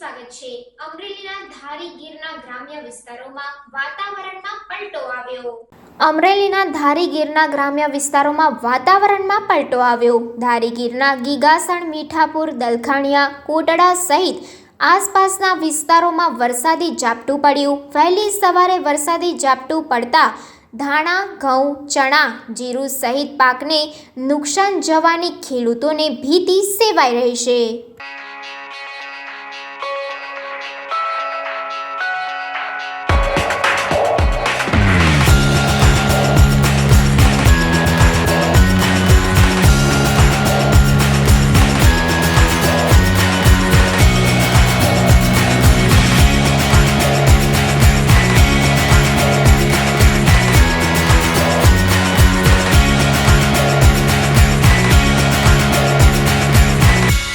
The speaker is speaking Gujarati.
સ્વાગત છે। અમરેલીના ધારી ગીરના ગ્રામ્ય વિસ્તારોમાં વાતાવરણમાં પલટો આવ્યો। અમરેલીના ધારી ગીરના ગ્રામ્ય વિસ્તારોમાં વાતાવરણમાં પલટો આવ્યો। ધારી ગીરના ગીગાસણ, મીઠાપુર, દલખાણિયા, કોટડા સહિત આસપાસના વિસ્તારોમાં વરસાદી ઝાપટું પડ્યું। વહેલી સવારે વરસાદી ઝાપટું પડતા ધાણા, ઘઉં, ચણા, જીરું સહિત પાકને નુકસાન જવાની ખેડૂતોને ભીતિ સેવાઈ રહી છે।